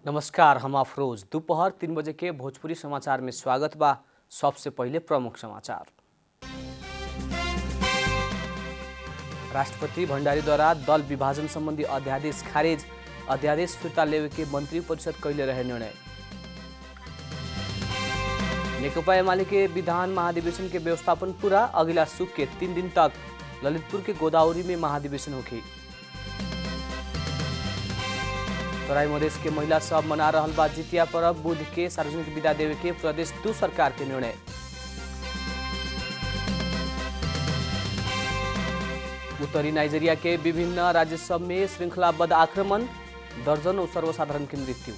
नमस्कार, हम अफरोज। दोपहर 3 बजे के भोजपुरी समाचार में स्वागत बा। सबसे पहले प्रमुख समाचार। राष्ट्रपति भण्डारी द्वारा दल विभाजन संबंधी अध्यादेश खारिज, अध्यादेश फिर्ता लेवे के मंत्री परिषद कैले रहे निर्णय। नेकपा एमाले के विधान महाधिवेशन के व्यवस्थापन पूरा, अगिला सुख के 3 दिन तक ललितपुर के गोदावरी में महाधिवेशन होगी। तराई मधेश के महिला सब मना रहल बा जितिया पर्व, बुध के सार्वजनिक विदा देवे के प्रदेश 2 सरकार के निर्णय। उत्तरी नाइजीरिया के विभिन्न राज्य सब में श्रृंखलाबद्ध आक्रमण, दर्जनों सर्वसाधारण की मृत्यु।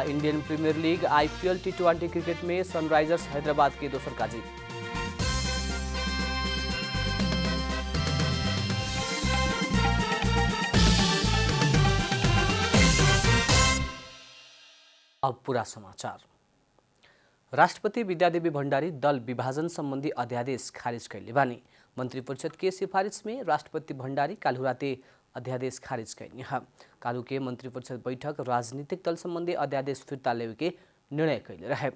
Indian Premier League IPL T20 cricket में सनराइजर्स हैदराबाद की दोसर का जीत। अब पूरा समाचार। राष्ट्रपति विद्यादेवी भण्डारी दल विभाजन संबंधी अध्यादेश खारिज कैले बानी। मंत्री परिषद के सिफारिश में राष्ट्रपति भण्डारी काल्हु राते अध्यादेश खारिज कैनी है। काल्हु के मंत्री परिषद बैठक राजनीतिक दल संबंधी अध्यादेश फिर्ता लेवे के निर्णय कैले रहे।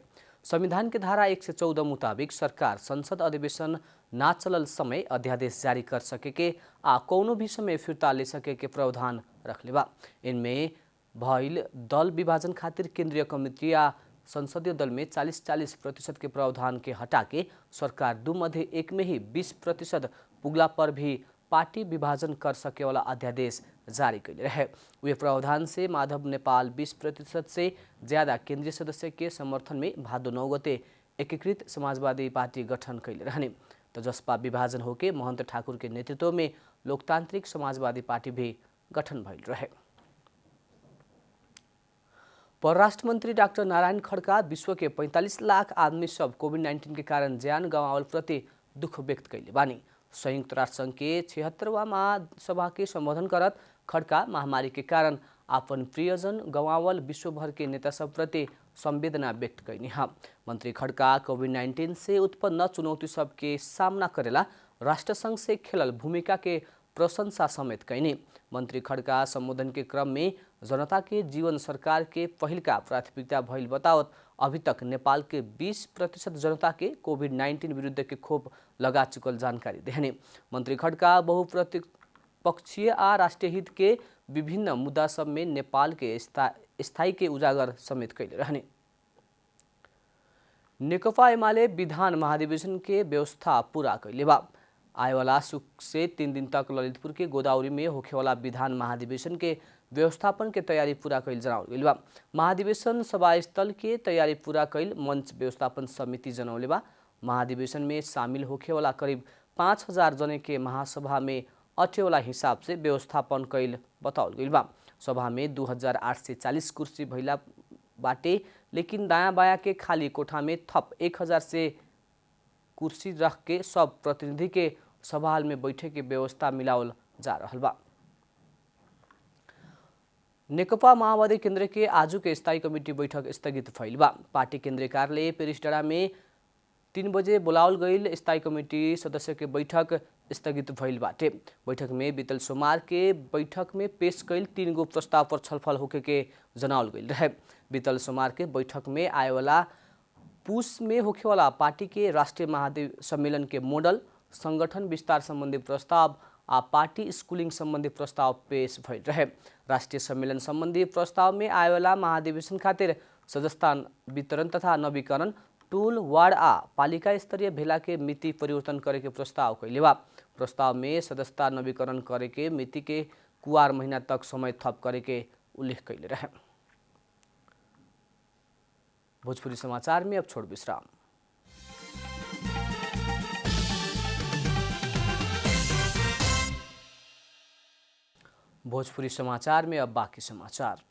संविधान के धारा 114 मुताबिक सरकार संसद अधिवेशन ना चलल समय अध्यादेश जारी कर सके के आ कौनो भी समय फिर्ता ले सके के प्रावधान रखले बा। इनमें भइल दल विभाजन खातिर केंद्रीय कमिटी या संसदीय दल में 40-40% के प्रावधान के हटा के सरकार 2 मध्य 1 में ही 20% पुगला पर भी पार्टी विभाजन कर सके वाला अध्यादेश जारी कैले रहे। वे प्रावधान से माधव नेपाल 20% से ज्यादा केंद्रीय सदस्य के समर्थन में भादो 9 गते एकीकृत समाजवादी पार्टी गठन कैले रहने। तो जसपा विभाजन होके महंत ठाकुर के नेतृत्व में लोकतांत्रिक समाजवादी पार्टी भी गठन भइल रहे। परराष्ट्र मंत्री डाक्टर नारायण खड्का विश्व के 45 लाख आदमी सब कोभिड-19 के कारण ज्यान गंवावल प्रति दुख व्यक्त कैले बानी। संयुक्त राष्ट्र संघ के 76वां महासभा के संबोधन करत खड्का महामारी के कारण अपन प्रियजन गंवावल विश्वभर के नेता सब प्रति संवेदना व्यक्त कैनी है। मंत्री खड्का कोभिड-19 से उत्पन्न चुनौती सब के सामना करेला राष्ट्र संघ से खेलल भूमिका के प्रशंसा समेत कैनी। मंत्री खड्का संबोधन के क्रम में जनता के जीवन सरकार के पहिलका प्राथमिकता भइल बतावत अभी तक नेपाल के 20% जनता के कोभिड-19 विरुद्ध के खोप लगा चुकल जानकारी देहने। मंत्री खड्का बहुपक्षीय आ राष्ट्रीय हित के विभिन्न मुद्दा सब में नेपाल के स्थायी के उजागर समेत कैले रहने। नेकपा एमाले विधान महाधिवेशन के व्यवस्था पूरा कैले बा। आएवाला सुख से 3 दिन तक ललितपुर के गोदावरी में होखेवाला विधान महाधिवेशन के व्यवस्थापन के तैयारी पूरा कैल जनावल गइल बा। महाधिवेशन सभास्थल के तैयारी पूरा कैल मंच व्यवस्थापन समिति जनौले बा। महाधिवेशन में शामिल होखेवाला करीब 5000 जने के महासभा में अठेवाला हिसाब से व्यवस्थापन कैल बतावल गइल बा। सभा में 2840 कुर्सी भइला बाटे, लेकिन दायां बायां के खाली कोठा में थप 1000 से कुर्सी रख के सब प्रतिनिधि के सभा हाल में बैठे के व्यवस्था मिलावल जा रहल बा। नेकपा माओवादी केंद्र के आजू के स्थायी कमिटी बैठक स्थगित भइल बा। पार्टी केंद्रीय कार्यालय पेरिसडाँडा में 3 बजे बुलावल गईल स्थायी कमिटी सदस्य के बैठक स्थगित भइल बाटे। बैठक में बीतल सोमवार के बैठक में पेश कैल 3 गो प्रस्ताव पर छलफल होके के जनावल गईल रहे। बीतल सोमवार के बैठक में आएवाला पूस में होखेवाला पार्टी के राष्ट्रीय महासम्मेलन के मॉडल, संगठन विस्तार संबंधी प्रस्ताव आ पार्टी स्कूलिंग संबंधी प्रस्ताव पेश भइल रहे। राष्ट्रीय सम्मेलन संबंधी प्रस्ताव में आएवाला महाधिवेशन खातिर सदस्यता वितरण तथा नवीकरण, टोल वार्ड आ पालिका स्तरीय भेला के मिति परिवर्तन करे के प्रस्ताव कैले बा। प्रस्ताव में सदस्यता नवीकरण करे के मिति के कुआर महीना तक समय थप करे के उल्लेख कैले रहे। भोजपुरी समाचार में अब छोड़ विश्राम। भोजपुरी समाचार में अब बाकी समाचार।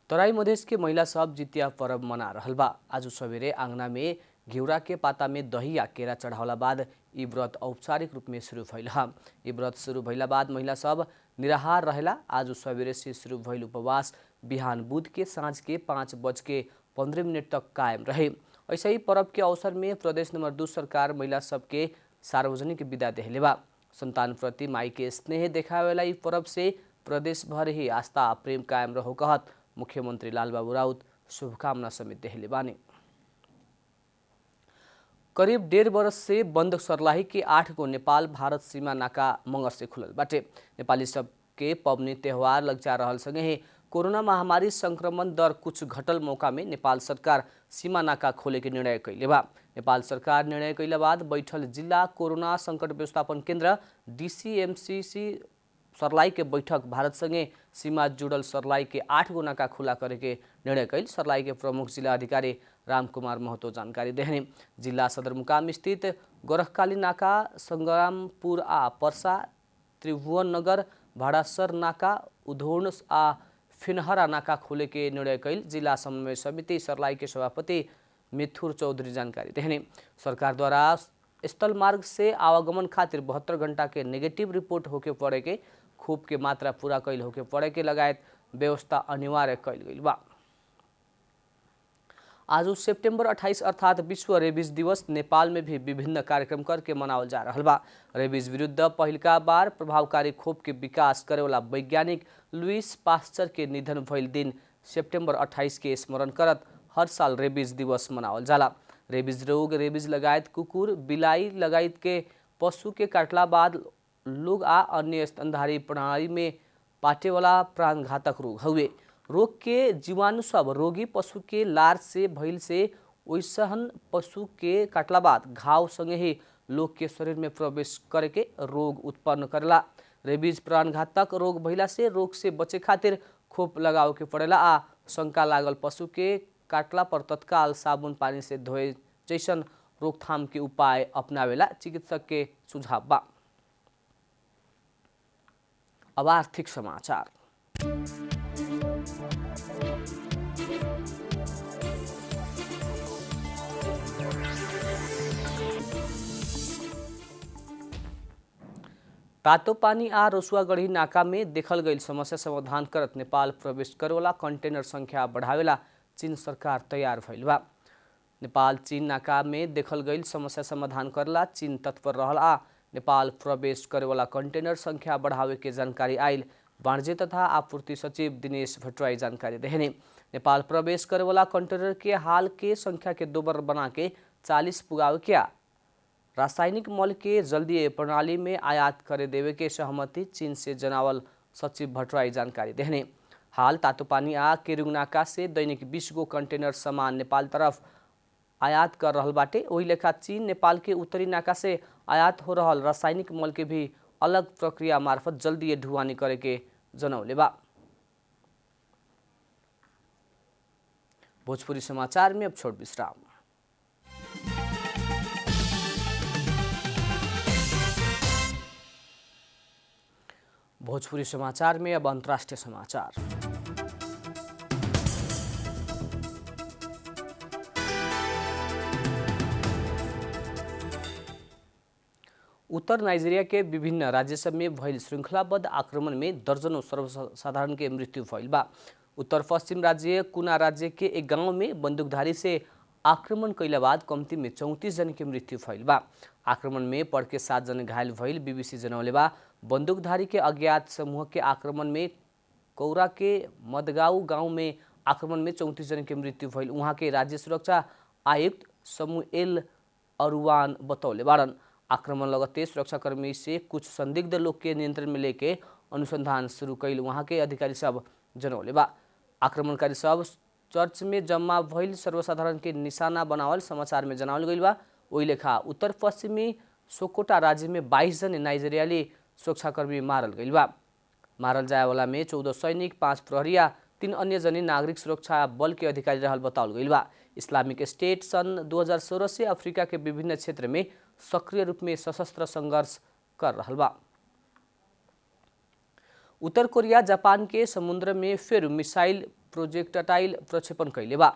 तराई मधेश के महिला सब जितिया पर्व मना रहल बा। आज सवेरे आंगना में घिउरा के पाता में दही या केरा चढ़ावला बाद ई व्रत औपचारिक रूप में शुरू भइल है। ई व्रत शुरू भइला बाद महिला सब निराहार रहेला। आज सवेरे से शुरू भइल उपवास बिहान बुध के सांझ के 5:15 तक कायम रहे। ऐसे ही पर्व के अवसर में प्रदेश नंबर 2 सरकार महिला सबके सार्वजनिक विदा देहले बा। संतान प्रति माई के स्नेह देखावेला ई पर्व से प्रदेश भर ही आस्था प्रेम कायम रहो कहत मुख्यमंत्री लालबाबू राउत शुभकामना समेत देहले बानी। करीब 1.5 वर्ष से बंद सर्लाही के 8 गो नेपाल भारत सीमा नाका मंगर से खुलल बाटे। नेपाली सबके पबनी त्यौहार लग जा रहल संगे ही कोरोना महामारी संक्रमण दर कुछ घटल मौका में नेपाल सरकार सीमा नाका खोले के निर्णय कैले बा। नेपाल सरकार निर्णय कैला बाद बैठल जिला कोरोना संकट व्यवस्थापन केन्द्र DCMCC सर्लाही के बैठक भारत संगे सीमा जुड़ल सर्लाही के 8 गो नाका खुला करे के निर्णय कैल सर्लाही के प्रमुख जिला अधिकारी रामकुमार महतो जानकारी देहने। जिला सदरमुकाम स्थित गोरखकाली नाका, संग्रामपुर आ पर्सा, त्रिभुवन नगर, भाडासर नाका, उधोर्ण आ फिनहरा नाका खोले के निर्णय कैल जिला समन्वय समिति सर्लाही के सभापति मिथुर चौधरी जानकारी देहने। सरकार द्वारा स्थल मार्ग से आवागमन खातिर 72 घंटा के नेगेटिव रिपोर्ट होके पड़े के, खोप के मात्रा पूरा कैल होके पड़े के लगायत व्यवस्था अनिवार्य कैल गई बा। आज सेप्टेम्बर 28 अर्थात विश्व रेबीज दिवस नेपाल में भी विभिन्न कार्यक्रम करके मनावल जा रहा बा। रेबीज विरुद्ध पहिलका बार प्रभावकारी खोप के विकास करेवाला वैज्ञानिक लुइस पास्चर के निधन भइल दिन सेप्टेम्बर 28 के स्मरण करत हर साल रेबीज दिवस मनावल जाला। रेबीज रोग रेबीज लगायत कुकुर बिलाई लगायत के पशु के काटला बाद लोग आ अन्य स्तनधारी प्रणाली में पाटेवाला प्राणघातक रोग हुए। रोग के जीवाणु सब रोगी पशु के लार से भइल से ओइसहन पशु के काटला बाद घाव संगे ही लोग के शरीर में प्रवेश करके रोग उत्पन्न करेला। रेबीज प्राणघातक रोग भइला से रोग से बचे खातिर खोप लगावे के पड़ेला आ शंका लागल पशु के काटला पर तत्काल साबुन पानी से धोए जैसन रोकथाम के उपाय अपनावेला चिकित्सक के सुझाव बा। अब आर्थिक समाचार। तातोपानी आ रसुआगढ़ी नाका में देखल गई समस्या समाधान करत नेपाल प्रवेश करेवाला कंटेनर संख्या बढ़ावेला चीन सरकार तैयार भइल बा। नेपाल चीन नाका में देखल गई समस्या समाधान करला चीन तत्पर रहल आ नेपाल प्रवेश करेवाला कंटेनर संख्या बढ़ावे के जानकारी आयल वाणिज्य तथा आपूर्ति सचिव दिनेश भट्टराई जानकारी देहने। नेपाल प्रवेश करेवाला कंटेनर के हाल के संख्या के दोबर बना के 40 पुगावे के रासायनिक मल के जल्दी प्रणाली में आयात करे देवे के सहमति चीन से जनावल सचिव भट्टराई जानकारी देहने। हाल तातोपानी आ केरुङ नाका से दैनिक 20 गो कंटेनर सामान नेपाल तरफ आयात कर रहल बाटे। वही लेखा चीन नेपाल के उत्तरी नाका से आयात हो रहल रासायनिक मल के भी अलग प्रक्रिया मार्फत जल्दी ढुवानी करे के जनौले बा। भोजपुरी समाचार में अब छोट विश्राम। भोजपुरी समाचार में अब अंतर्राष्ट्रीय समाचार। उत्तर नाइजीरिया के विभिन्न राज्य सब में भइल श्रृंखलाबद्ध आक्रमण में दर्जनों सर्वसाधारण के मृत्यु भइल बा। उत्तर पश्चिम राज्य कुना राज्य के एक गांव में बंदूकधारी से आक्रमण कैला बाद कम्ती में 34 जन के मृत्यु भइल बा। आक्रमण में पड़ के 7 जन घायल भइल बीबीसी जनौले बा। बंदूकधारी के अज्ञात समूह के आक्रमण में कौरा के मदगांव गांव में आक्रमण में 34 जन के मृत्यु भइल वहाँ के राज्य सुरक्षा आयुक्त समुएल अरुवान बतौले बारन। आक्रमण लगते सुरक्षाकर्मी से कुछ संदिग्ध लोग के नियंत्रण में लेके अनुसंधान शुरू कैल वहाँ के अधिकारी सब जनौले बा। आक्रमणकारी सब चर्च में जम्मा भइल सर्वसाधारण के निशाना बनावल समाचार में जनावल गइल बा। ओही लेखा उत्तर पश्चिमी सोकोटा राज्य में 22 जन नाइजीरियाली सुरक्षाकर्मी मारल गइल बा। मारल जाए वाला में 14 सैनिक, 5 प्रहरिया, 3 अन्य जनी नागरिक सुरक्षा बल के अधिकारी रहल बतावल गइल बा। इस्लामिक स्टेट सन 2016 से अफ्रीका के विभिन्न क्षेत्र में सक्रिय रूप में सशस्त्र संघर्ष कर रहल बा। उत्तर कोरिया जापान के समुद्र में फिर मिसाइल प्रोजेक्टाइल प्रक्षेपण कैले बा।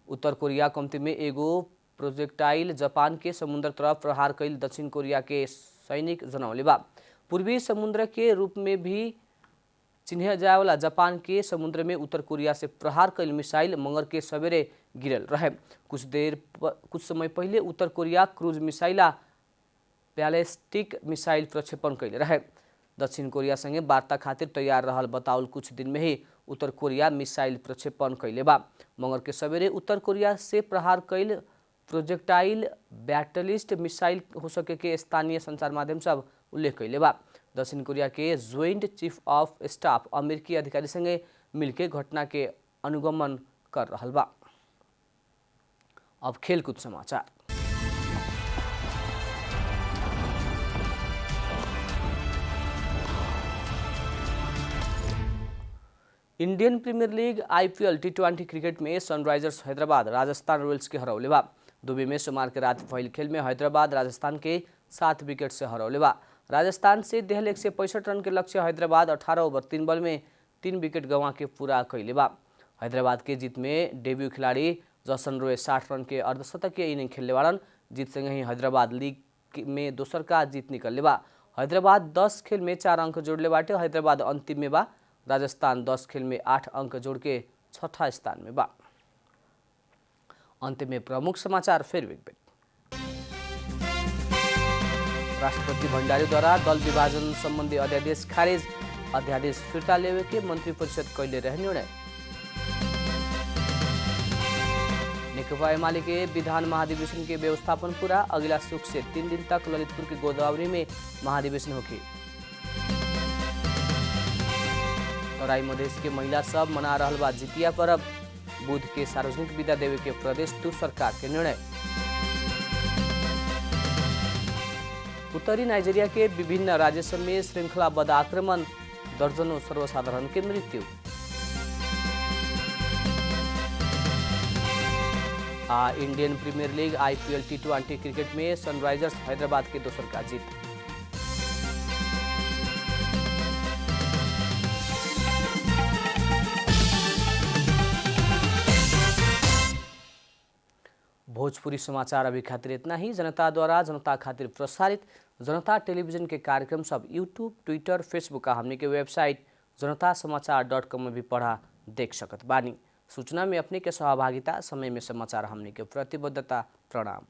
उत्तर कोरिया कम्ती में एगो प्रोजेक्टाइल जापान के समुद्र तरफ प्रहार कैल दक्षिण कोरिया के सैनिक जनौले बा। पूर्वी समुद्र के रूप में भी चिन्ह जाए वाला जापान के समुद्र में उत्तर कोरिया से प्रहार कैल मिसाइल मंगर के सवेरे गिरल रहे। कुछ समय पहले उत्तर कोरिया क्रूज मिसाइल बैलिस्टिक मिसाइल प्रक्षेपण कैले रहे। दक्षिण कोरियासँगै वार्ता खातिर तैयार रहल बताउल कुछ दिन में ही उत्तर कोरिया मिसाइल प्रक्षेपण कैले बा। मंगर के सवेरे उत्तर कोरिया से प्रहार कैल प्रोजेक्टाइल बैटलिस्ट मिसाइल हो सके के स्थानीय संचार माध्यम सब उल्लेख कैले बा। दक्षिण कोरिया के ज्वाइंट चीफ ऑफ स्टाफ अमेरिकी अधिकारी संगे मिलके घटना के अनुगमन कर रहल बा। अब खेलकूद समाचार। Indian Premier League IPL T20 cricket में सनराइजर्स हैदराबाद राजस्थान रॉयल्स के हरौले बा। दुबई में सोमवार के रात भइल खेल में हैदराबाद राजस्थान के 7 विकेट से हरौले बा। राजस्थान से देहल 165 रन के लक्ष्य हैदराबाद 18 ओवर 3 बॉल में 3 विकेट गंवा के पूरा कैले बा। हैदराबाद के जीत में डेब्यू खिलाड़ी जसन रोय 60 रन के अर्धशतकीय इनिंग खेलने वालन। जीत संगे ही हैदराबाद लीग में दोसर का जीत निकलले बा। हैदराबाद 10 खेल में 4 अंक जोड़ले बाटे। हैदराबाद अंतिम में बा। राजस्थान 10 खेल में 8 अंक जोड़ के 6ठा स्थान में बा। अंत में प्रमुख समाचार फिर एक बेर। राष्ट्रपति भण्डारी द्वारा दल विभाजन संबंधी अध्यादेश खारिज। अध्यादेश फिर्ता लेवे के मंत्री परिषद कैले रहे निर्णय। नेकपा एमाले के विधान महाधिवेशन के व्यवस्थापन पूरा। अगला सुख से 3 दिन तक ललितपुर के गोदावरी में महाधिवेशन होगी। तराई मधेश के महिला सब मना रहल बा जितिया पर्व। बुध के सार्वजनिक विदा देवे के प्रदेश 2 सरकार के निर्णय। उत्तरी नाइजीरिया के विभिन्न राज्य सब में श्रृंखलाबद्ध आक्रमण। दर्जनों सर्वसाधारण के मृत्यु। Indian Premier League IPL T20 cricket में सनराइजर्स हैदराबाद के दोसर का जीत। भोजपुरी समाचार अभी खातिर इतना ही। जनता द्वारा जनता खातिर प्रसारित जनता टेलीविजन के कार्यक्रम सब यूट्यूब, ट्विटर, फेसबुक का हमने के वेबसाइट जनतासमाचार.com में भी पढ़ा देख सकत बानी। सूचना में अपने के सहभागिता, समय में समाचार हमने के प्रतिबद्धता। प्रणाम।